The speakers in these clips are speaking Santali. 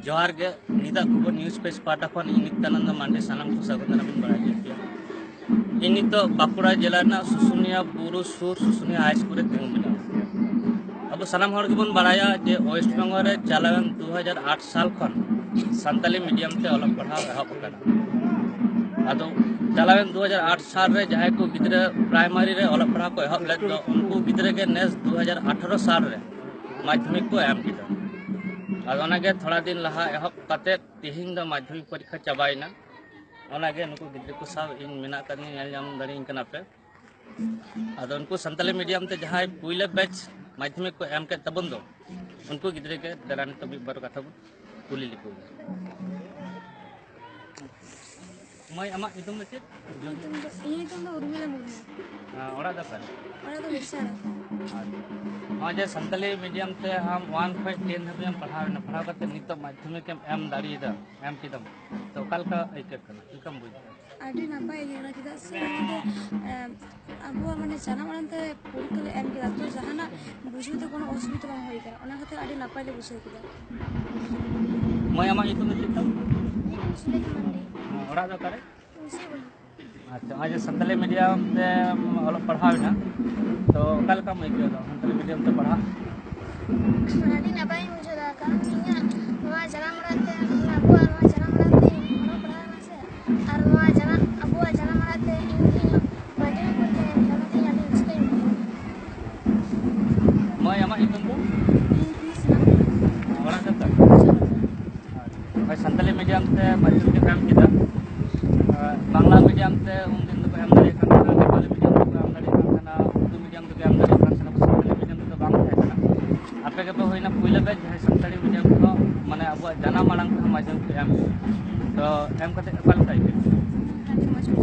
जोहार के निदा खबर न्यूज पेज पाटा खन नित्यानंद मांडे सानाम को सागुन बड़ा पे इन बाकुड़ा जिला सुसुनिया बुरु सुर सुसुनिया हाई स्कूल तिंगुना अब सानाम हर गेबन बड़ाया जे वेस्ट बेंगल रे चलावन 2008 साल खन सानताली मीडियम ते अलग पढ़ाव एहब कना आदो चलावन 2008 साल रे जहां को गिदरे प्राइमरी रे अलग पढ़ाव को एहब लेद उनको गिदरे के नेस 2018 साल रे माध्यमिक को एम किदा आदोनागे थोड़ा दिन लहा एहब कते तिहिंग द माध्यमिक परीक्षा चाबाइना ओनागे नुको गिद्रे को साव इन मेना करनी नेल जाम दड़ी इनकना पे आदो उनको संताली मीडियम ते जहां पुइले बैच माध्यमिक को एम के तबन दो उनको गिद्रे के दरान तो बार कथा कुली लिखो मैं अमा इदुम में चेक ये तो उर्मिला मुर्मू ओड़ा दफर ओड़ा तो विशाल हाँ जे संताली मीडियम ते हम 1 से 10 धबे हम पढ़ाव करते नित माध्यमिक एम दाड़ी दा एम किदम तो कल का आइकत करना इकम बुझ आडी नापाय गेना किदा से अब माने जाना मानते परीक्षा ले एम किदा तो जहाना बुझु तो कोनो असुविधा बांग होई करा ओना खातिर आडी नापाय ले बुझे किदा मैं अमा इतु चितम सुले मंडी ओड़ा दा करे उसे बोल अच्छा आज संताली मीडियम ते अलग पढ़ाव ना तो कल का मैं के संताली मीडियम ते पढ़ा आडी नापाय मुझे दा का इन्या नवा जाना मराते अबु नवा जाना मराते ono पढ़ा ना से और नवा जाना अबु जाना मराते इन बजे को ते जाना आडी उसके मैं अमा इतु तो ओड़ा दा भाई संताली मीडियम ते माध्यमिक एम किदा बांग्ला मीडियम ते उन दिन तो एम दाड़ी खाना नेपाली मीडियम तो एम दाड़ी खाना उर्दू मीडियम तो एम दाड़ी खाना संताली मीडियम तो बांग है खाना आपे के होइना पहिले बैच है संताली मीडियम को माने अब जाना मांग को माध्यमिक एम तो एम कते कल का आइके आडी मजो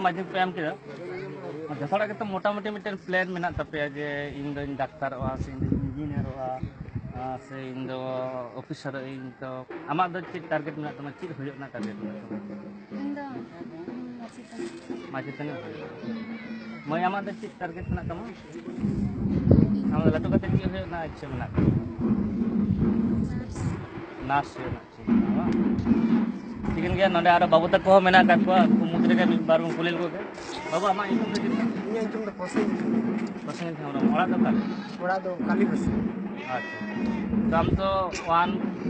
माध्यमिक पे एम किदा जथोड़ा के तो मोटा मोटी मिटन प्लान मेना तपे जे इन दो डाक्टर वा से इंजीनियर वा से इन दो ऑफिसर इन तो आमा दो ची टारगेट मेना तमा ची होयो ना टारगेट इंदा माचितन मैं आमा दो ची टारगेट मेना तमा हम लटो कते ची होयो ना इच्छा मेना नार्स होयो ना ची वा चिकन गया नोडे आरो बाबू तक को मेना का को मुद्रे के बार में कुलिल को बाबू आमा इतु तो ini antum dah posting पसंद है हमरा ओड़ा दो orang tu kali bas अच्छा तो हम तो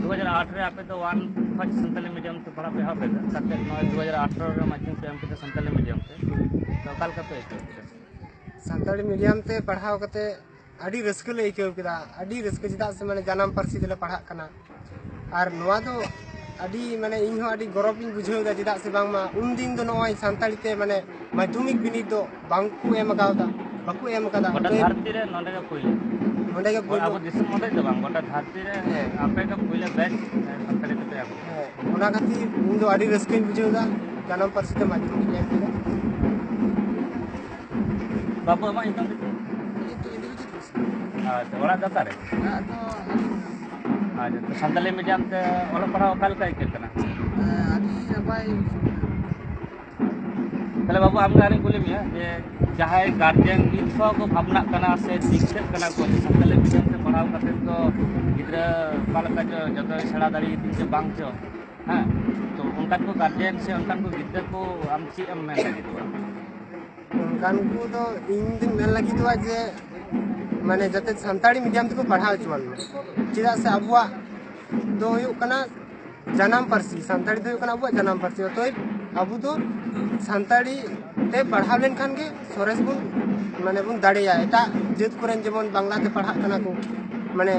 2008 रे आपे तो 1 फर्स्ट संताली मीडियम से पढ़ा पे हापे सत्य 2018 रे माध्यम से हम के संताली मीडियम से तो कल का पे santal medium te padhaw kate adi raska le ikeu kida adi raska jida se mane janam parsi tele padhak kana ar noa do adi mane ing ho adi gorob ing bujheu da jida se bang ma undin do noi santali te mane madhyamik binid do bang ku em agawda baku em kada गोटा धरती रे नोडे का पहिले onde ge और अब दिसम मते तो बांग गोटा धरती रे आपे का पहिले बैच संताली पे आप ona khati ing do adi raska ing bujheu da janam parsi te madhyamik em kida बाबू आमा इतु itu अच्छा ओड़ा दता रे अच्छा तो संताली मीडियम से ओला पढ़ा कल का के कना adi napai तले बाबू हम गारी कुली मिया जे जहां गार्जियन इथो को भावना कना से शिक्षक कना को संताली मीडियम से पढ़ाव करते तो गिद्रा पालका जो जगह सेड़ा दाड़ी दिन से बांग जो हां तो उनका को गार्जियन से उनका को गिद्रा को हम ची एम में लगी तो kan ku do ing din mel lagi to je mane jate santali medium te ko padhaw chuan chida se abwa do huyuk kana janam parsi santali do huyuk kana abwa janam parsi toy abu do santali te padhaw len khan ge sores bun mane bun dadeya eta jet koren jemon bangla te padhak kana ko mane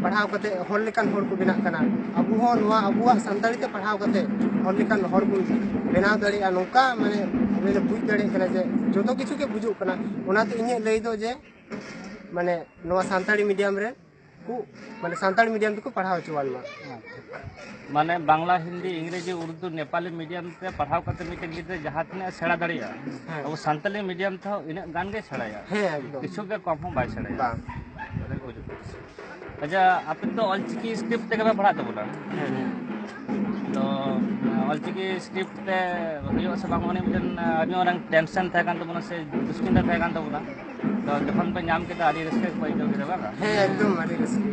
padhaw kate hol lekan hor ko binak kana abu ho noa abuwa santali te padhaw kate hol lekan hor bun benaw dadeya nongka mane मेरे बुझ दड़े कना जे जोतो किछु के बुझु कना ओनाते इने लई दो जे माने नवा सांताली मीडियम रे को माने सांताली मीडियम को पढ़ाव चुवाल मा माने बांग्ला हिंदी इंग्रेजी उर्दू नेपाली मीडियम से पढ़ाव करते मिटन गिद्रे जहां तने सेड़ा दड़िया अब सांताली मीडियम था इने गान के छड़ाया हे एकदम किछु के कम हो बाय छड़ाया बा अच्छा आप तो ऑलचिकी स्क्रिप्ट ते कबे पढ़ा तबला तो ऑलचिकी स्क्रिप्ट ते हुयो से बांग माने मिटन अभी orang टेंशन था कान तबना से दुश्चिंता था कान तबना तो जखन पे नाम के आदि रस्के कोई तो गिरवा का ᱦᱮᱸ ᱮᱠᱫᱚᱢ ᱟᱹᱰᱤ ᱨᱟᱹᱥᱠᱟᱹ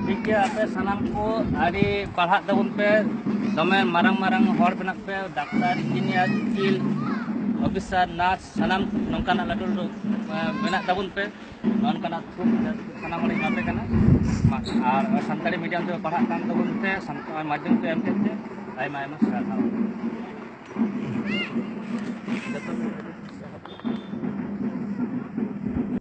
ठीक है आपे सनाम को आदि पढ़ा तबन पे दमे मारंग मारंग हर बेना पे डॉक्टर इंजीनियर वकील ऑफिसर नर्स सनाम नौकाना लाडू बेना तबन पे नौकाना खूब सनाम हड़ी मापे कना और संताली मीडियम ते पढ़ा कान तबन पे संताली माध्यम ते एम ते आयमा आयमा सारा